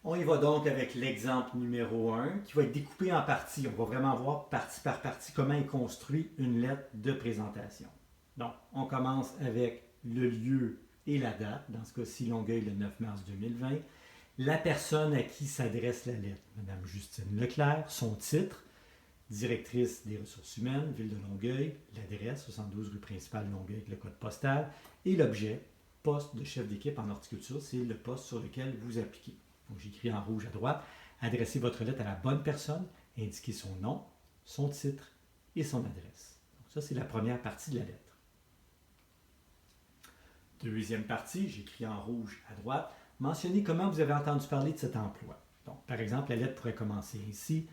On y va donc avec l'exemple numéro un qui va être découpé en parties. On va vraiment voir partie par partie comment est construit une lettre de présentation. Donc, on commence avec le lieu et la date. Dans ce cas-ci, Longueuil, le 9 mars 2020. La personne à qui s'adresse la lettre, Madame Justine Leclerc, son titre, directrice des ressources humaines, Ville de Longueuil, l'adresse, 72 rue principale Longueuil avec le code postal, et l'objet, poste de chef d'équipe en horticulture, c'est le poste sur lequel vous appliquez. Donc j'écris en rouge à droite, adressez votre lettre à la bonne personne, indiquez son nom, son titre et son adresse. Donc ça, c'est la première partie de la lettre. Deuxième partie, j'écris en rouge à droite, mentionnez comment vous avez entendu parler de cet emploi. Donc, par exemple, la lettre pourrait commencer ainsi.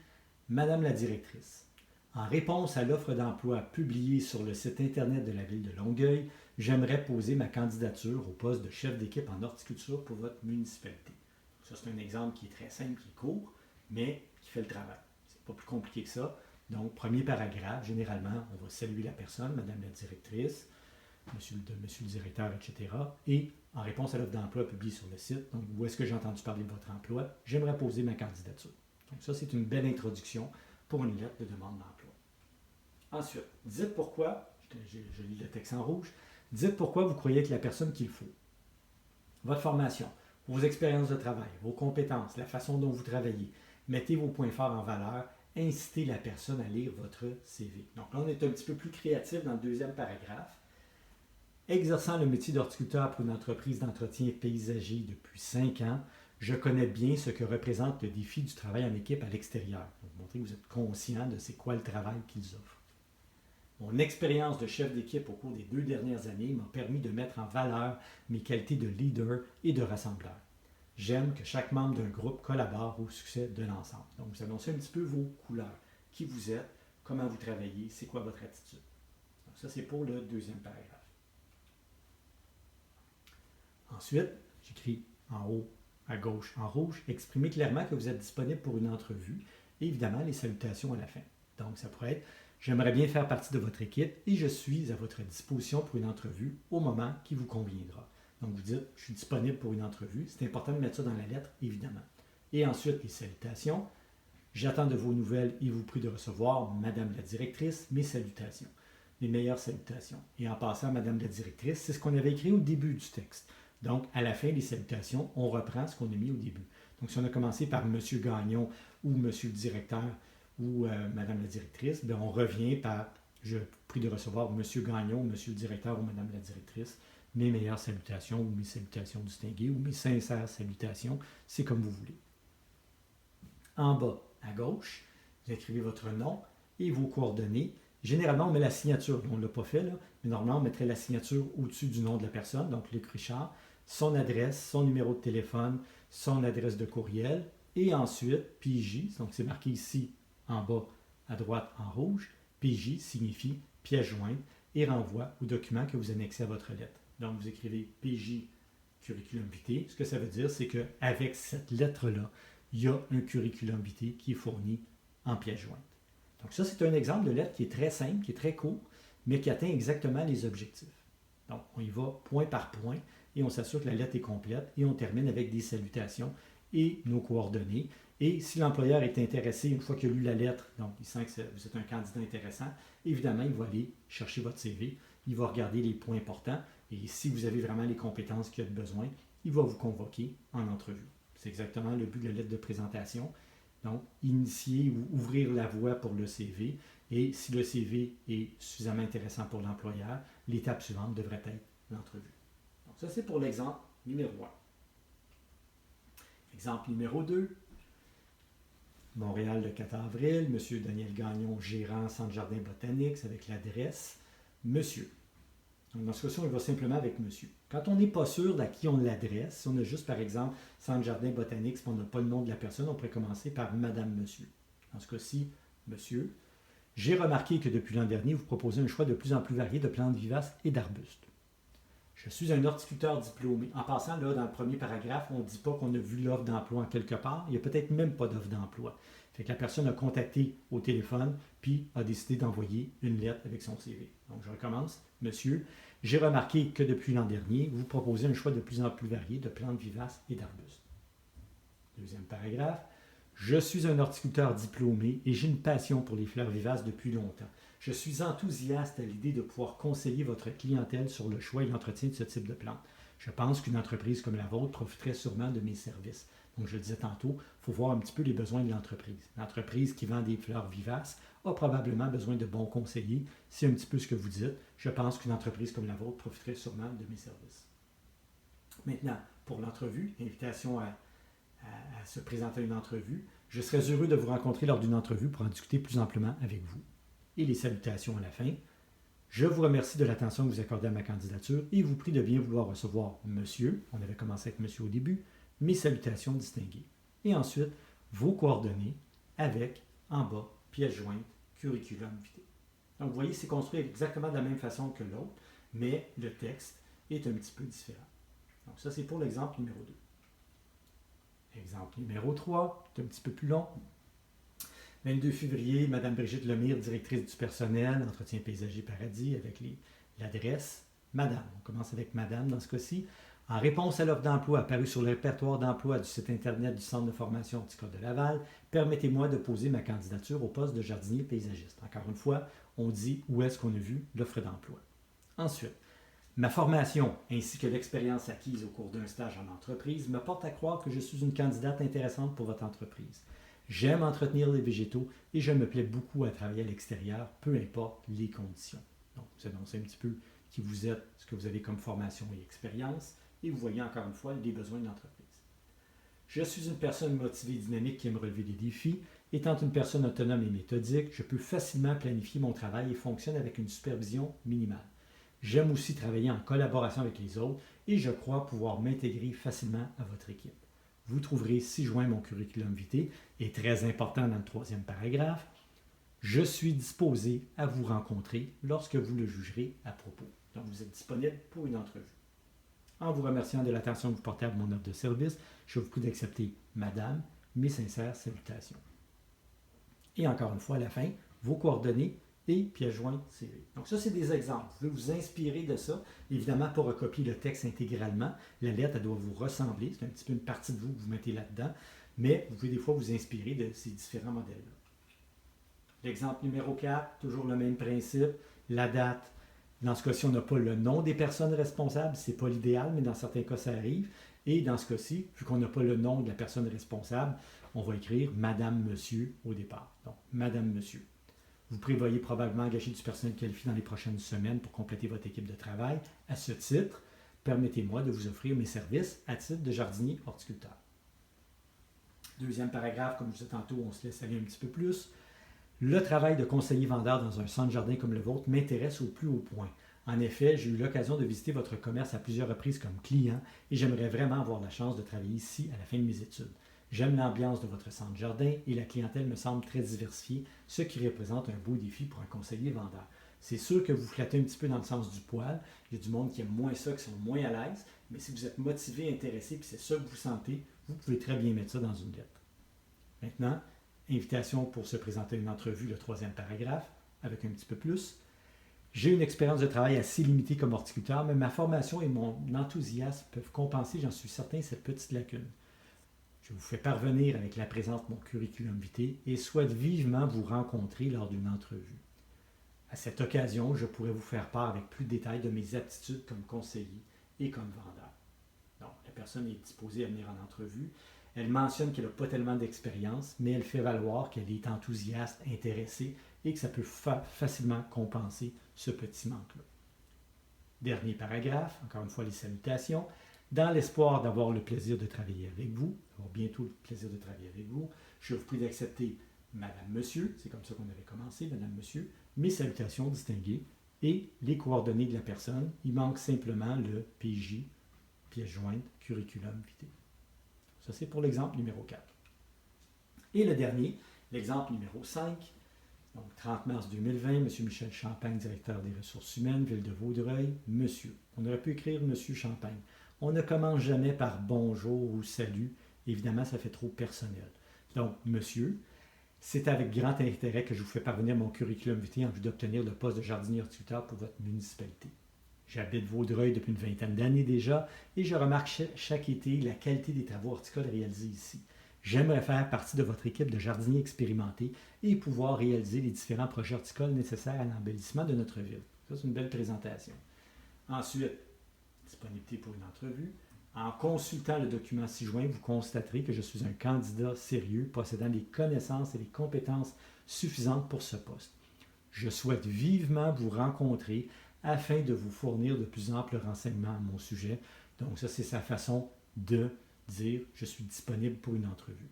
Madame la directrice, en réponse à l'offre d'emploi publiée sur le site Internet de la Ville de Longueuil, j'aimerais poser ma candidature au poste de chef d'équipe en horticulture pour votre municipalité. Ça, c'est un exemple qui est très simple, qui est court, mais qui fait le travail. C'est pas plus compliqué que ça. Donc, premier paragraphe, généralement, on va saluer la personne, Madame la directrice, monsieur le directeur, etc. Et en réponse à l'offre d'emploi publiée sur le site, donc où est-ce que j'ai entendu parler de votre emploi, j'aimerais poser ma candidature. Donc ça, c'est une belle introduction pour une lettre de demande d'emploi. Ensuite, dites pourquoi, je lis le texte en rouge, dites pourquoi vous croyez être la personne qu'il faut. Votre formation, vos expériences de travail, vos compétences, la façon dont vous travaillez. Mettez vos points forts en valeur, incitez la personne à lire votre CV. Donc là, on est un petit peu plus créatif dans le deuxième paragraphe. Exerçant le métier d'horticulteur pour une entreprise d'entretien paysager depuis 5 ans, je connais bien ce que représente le défi du travail en équipe à l'extérieur. Donc, montrez que vous êtes conscient de c'est quoi le travail qu'ils offrent. Mon expérience de chef d'équipe au cours des 2 dernières années m'a permis de mettre en valeur mes qualités de leader et de rassembleur. J'aime que chaque membre d'un groupe collabore au succès de l'ensemble. Donc, vous annoncez un petit peu vos couleurs. Qui vous êtes, comment vous travaillez, c'est quoi votre attitude. Donc, ça, c'est pour le deuxième paragraphe. Ensuite, j'écris en haut à gauche en rouge, exprimez clairement que vous êtes disponible pour une entrevue et évidemment les salutations à la fin. Donc, ça pourrait être j'aimerais bien faire partie de votre équipe et je suis à votre disposition pour une entrevue au moment qui vous conviendra. Donc, vous dites je suis disponible pour une entrevue. C'est important de mettre ça dans la lettre, évidemment. Et ensuite, les salutations. J'attends de vos nouvelles et vous prie de recevoir, Madame la directrice, mes salutations. Les meilleures salutations. Et en passant, Madame la directrice, c'est ce qu'on avait écrit au début du texte. Donc, à la fin des salutations, on reprend ce qu'on a mis au début. Donc, si on a commencé par Monsieur Gagnon ou Monsieur le directeur ou Madame la directrice, bien, on revient par je prie de recevoir Monsieur Gagnon, Monsieur le directeur ou Madame la directrice, mes meilleures salutations ou mes salutations distinguées ou mes sincères salutations, c'est comme vous voulez. En bas, à gauche, vous écrivez votre nom et vos coordonnées. Généralement, on met la signature. On ne l'a pas fait, là, mais normalement, on mettrait la signature au-dessus du nom de la personne, donc Luc Richard, son adresse, son numéro de téléphone, son adresse de courriel, et ensuite PJ, donc c'est marqué ici en bas à droite en rouge, PJ signifie pièce jointe et renvoie au document que vous annexez à votre lettre. Donc vous écrivez PJ curriculum vitae. Ce que ça veut dire, c'est qu'avec cette lettre-là, il y a un curriculum vitae qui est fourni en pièce jointe. Donc ça, c'est un exemple de lettre qui est très simple, qui est très court, mais qui atteint exactement les objectifs. Donc on y va point par point et on s'assure que la lettre est complète et on termine avec des salutations et nos coordonnées. Et si l'employeur est intéressé, une fois qu'il a lu la lettre, donc il sent que vous êtes un candidat intéressant, évidemment, il va aller chercher votre CV, il va regarder les points importants et si vous avez vraiment les compétences qu'il a besoin, il va vous convoquer en entrevue. C'est exactement le but de la lettre de présentation. Donc, initier ou ouvrir la voie pour le CV. Et si le CV est suffisamment intéressant pour l'employeur, l'étape suivante devrait être l'entrevue. Donc, ça, c'est pour l'exemple numéro 1. Exemple numéro 2. Montréal, le 4 avril. Monsieur Daniel Gagnon, gérant Centre Jardin Botanique, avec l'adresse Monsieur. Donc, dans ce cas-ci, on va simplement avec monsieur. Quand on n'est pas sûr d'à qui on l'adresse, si on a juste, par exemple, Centre Jardin Botanique, si on n'a pas le nom de la personne, on pourrait commencer par Madame Monsieur. Dans ce cas-ci, monsieur. J'ai remarqué que depuis l'an dernier, vous proposez un choix de plus en plus varié de plantes vivaces et d'arbustes. Je suis un horticulteur diplômé. En passant, là, dans le premier paragraphe, on ne dit pas qu'on a vu l'offre d'emploi en quelque part. Il n'y a peut-être même pas d'offre d'emploi. Fait que la personne a contacté au téléphone, puis a décidé d'envoyer une lettre avec son CV. Donc, je recommence. Monsieur, j'ai remarqué que depuis l'an dernier, vous proposez un choix de plus en plus varié de plantes vivaces et d'arbustes. Deuxième paragraphe. Je suis un horticulteur diplômé et j'ai une passion pour les fleurs vivaces depuis longtemps. Je suis enthousiaste à l'idée de pouvoir conseiller votre clientèle sur le choix et l'entretien de ce type de plantes. Je pense qu'une entreprise comme la vôtre profiterait sûrement de mes services. Donc, je le disais tantôt, il faut voir un petit peu les besoins de l'entreprise. L'entreprise qui vend des fleurs vivaces a probablement besoin de bons conseillers. C'est un petit peu ce que vous dites. Je pense qu'une entreprise comme la vôtre profiterait sûrement de mes services. Maintenant, pour l'entrevue, invitation à se présenter à une entrevue. Je serais heureux de vous rencontrer lors d'une entrevue pour en discuter plus amplement avec vous. Et les salutations à la fin. Je vous remercie de l'attention que vous accordez à ma candidature et vous prie de bien vouloir recevoir monsieur, on avait commencé avec monsieur au début, mes salutations distinguées. Et ensuite, vos coordonnées avec, en bas, pièce jointe, curriculum vitae. Donc, vous voyez, c'est construit exactement de la même façon que l'autre, mais le texte est un petit peu différent. Donc, ça, c'est pour l'exemple numéro 2. Exemple numéro 3, c'est un petit peu plus long. 22 février, Mme Brigitte Lemire, directrice du personnel, entretien paysager paradis, avec l'adresse Madame. On commence avec Madame dans ce cas-ci. En réponse à l'offre d'emploi apparue sur le répertoire d'emploi du site Internet du Centre de formation horticole de Laval, permettez-moi de poser ma candidature au poste de jardinier paysagiste. Encore une fois, on dit où est-ce qu'on a vu l'offre d'emploi. Ensuite, ma formation ainsi que l'expérience acquise au cours d'un stage en entreprise me portent à croire que je suis une candidate intéressante pour votre entreprise. J'aime entretenir les végétaux et je me plais beaucoup à travailler à l'extérieur, peu importe les conditions. Donc, vous annoncez un petit peu qui vous êtes, ce que vous avez comme formation et expérience, et vous voyez encore une fois les besoins de l'entreprise. Je suis une personne motivée et dynamique qui aime relever des défis. Étant une personne autonome et méthodique, je peux facilement planifier mon travail et fonctionne avec une supervision minimale. J'aime aussi travailler en collaboration avec les autres et je crois pouvoir m'intégrer facilement à votre équipe. Vous trouverez ci-joint mon curriculum vitae et très important dans le 3e paragraphe. Je suis disposé à vous rencontrer lorsque vous le jugerez à propos. Donc, vous êtes disponible pour une entrevue. En vous remerciant de l'attention que vous portez à mon offre de service, je vous prie d'accepter, Madame, mes sincères salutations. Et encore une fois, à la fin, vos coordonnées et pièce jointe CV. Donc ça, c'est des exemples. Vous pouvez vous inspirer de ça. Évidemment, pas recopier le texte intégralement. La lettre, elle doit vous ressembler. C'est un petit peu une partie de vous que vous mettez là-dedans. Mais vous pouvez des fois vous inspirer de ces différents modèles-là. L'exemple numéro 4, toujours le même principe. La date. Dans ce cas-ci, on n'a pas le nom des personnes responsables. Ce n'est pas l'idéal, mais dans certains cas, ça arrive. Et dans ce cas-ci, vu qu'on n'a pas le nom de la personne responsable, on va écrire Madame, Monsieur au départ. Donc, Madame, Monsieur. Vous prévoyez probablement engager du personnel qualifié dans les prochaines semaines pour compléter votre équipe de travail. À ce titre, permettez-moi de vous offrir mes services à titre de jardinier horticulteur. Deuxième paragraphe, comme je disais tantôt, on se laisse aller un petit peu plus. Le travail de conseiller vendeur dans un centre jardin comme le vôtre m'intéresse au plus haut point. En effet, j'ai eu l'occasion de visiter votre commerce à plusieurs reprises comme client et j'aimerais vraiment avoir la chance de travailler ici à la fin de mes études. J'aime l'ambiance de votre centre jardin et la clientèle me semble très diversifiée, ce qui représente un beau défi pour un conseiller vendeur. C'est sûr que vous flattez un petit peu dans le sens du poil. Il y a du monde qui aime moins ça, qui sont moins à l'aise. Mais si vous êtes motivé, intéressé, puis c'est ça que vous sentez, vous pouvez très bien mettre ça dans une lettre. Maintenant, invitation pour se présenter à une entrevue, le 3e paragraphe, avec un petit peu plus. J'ai une expérience de travail assez limitée comme horticulteur, mais ma formation et mon enthousiasme peuvent compenser, j'en suis certain, cette petite lacune. Je vous fais parvenir avec la présente mon curriculum vitae et souhaite vivement vous rencontrer lors d'une entrevue. À cette occasion, je pourrai vous faire part avec plus de détails de mes aptitudes comme conseiller et comme vendeur. Donc, la personne est disposée à venir en entrevue. Elle mentionne qu'elle n'a pas tellement d'expérience, mais elle fait valoir qu'elle est enthousiaste, intéressée et que ça peut facilement compenser ce petit manque-là. Dernier paragraphe, encore une fois les salutations. Dans l'espoir d'avoir le plaisir de travailler avec vous, d'avoir bientôt le plaisir de travailler avec vous, je vous prie d'accepter Madame, Monsieur, c'est comme ça qu'on avait commencé, Madame, Monsieur, mes salutations distinguées et les coordonnées de la personne. Il manque simplement le PJ, pièce jointe, curriculum vitae. Ça, c'est pour l'exemple numéro 4. Et le dernier, l'exemple numéro 5, donc 30 mars 2020, M. Michel Champagne, directeur des ressources humaines, Ville de Vaudreuil, Monsieur. On aurait pu écrire Monsieur Champagne. On ne commence jamais par bonjour ou salut. Évidemment, ça fait trop personnel. Donc, Monsieur, c'est avec grand intérêt que je vous fais parvenir mon curriculum vitae en vue d'obtenir le poste de jardinier horticulteur pour votre municipalité. J'habite Vaudreuil depuis une vingtaine d'années déjà et je remarque chaque été la qualité des travaux horticoles réalisés ici. J'aimerais faire partie de votre équipe de jardiniers expérimentés et pouvoir réaliser les différents projets horticoles nécessaires à l'embellissement de notre ville. Ça, c'est une belle présentation. Ensuite, disponibilité pour une entrevue. En consultant le document ci-joint, vous constaterez que je suis un candidat sérieux possédant les connaissances et les compétences suffisantes pour ce poste. Je souhaite vivement vous rencontrer afin de vous fournir de plus amples renseignements à mon sujet. Donc ça, c'est sa façon de dire « je suis disponible pour une entrevue ».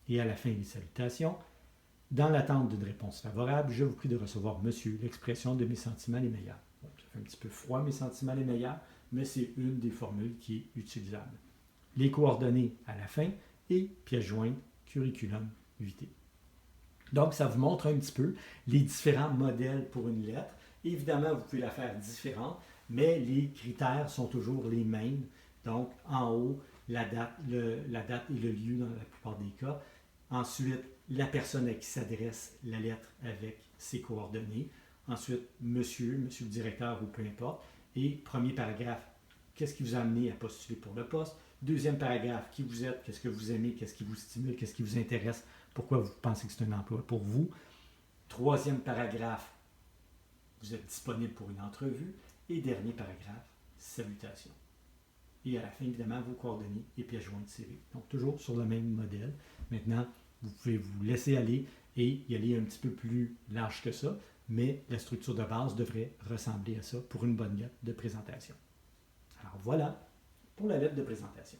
Et à la fin des salutations, dans l'attente d'une réponse favorable, je vous prie de recevoir, monsieur, l'expression de mes sentiments les meilleurs. Bon, ça fait un petit peu froid, mes sentiments les meilleurs, mais c'est une des formules qui est utilisable. Les coordonnées à la fin et pièce jointe, curriculum vitae. Donc, ça vous montre un petit peu les différents modèles pour une lettre. Évidemment, vous pouvez la faire différente, mais les critères sont toujours les mêmes. Donc, en haut, la date et le lieu dans la plupart des cas. Ensuite, la personne à qui s'adresse la lettre avec ses coordonnées. Ensuite, monsieur le directeur ou peu importe. Et premier paragraphe, qu'est-ce qui vous a amené à postuler pour le poste? Deuxième paragraphe, qui vous êtes, qu'est-ce que vous aimez, qu'est-ce qui vous stimule, qu'est-ce qui vous intéresse, pourquoi vous pensez que c'est un emploi pour vous. Troisième paragraphe, vous êtes disponible pour une entrevue. Et dernier paragraphe, salutations. Et à la fin, évidemment, vos coordonnées et pièce jointe CV. Donc, toujours sur le même modèle. Maintenant, vous pouvez vous laisser aller et y aller un petit peu plus large que ça, mais la structure de base devrait ressembler à ça pour une bonne lettre de présentation. Alors voilà pour la lettre de présentation.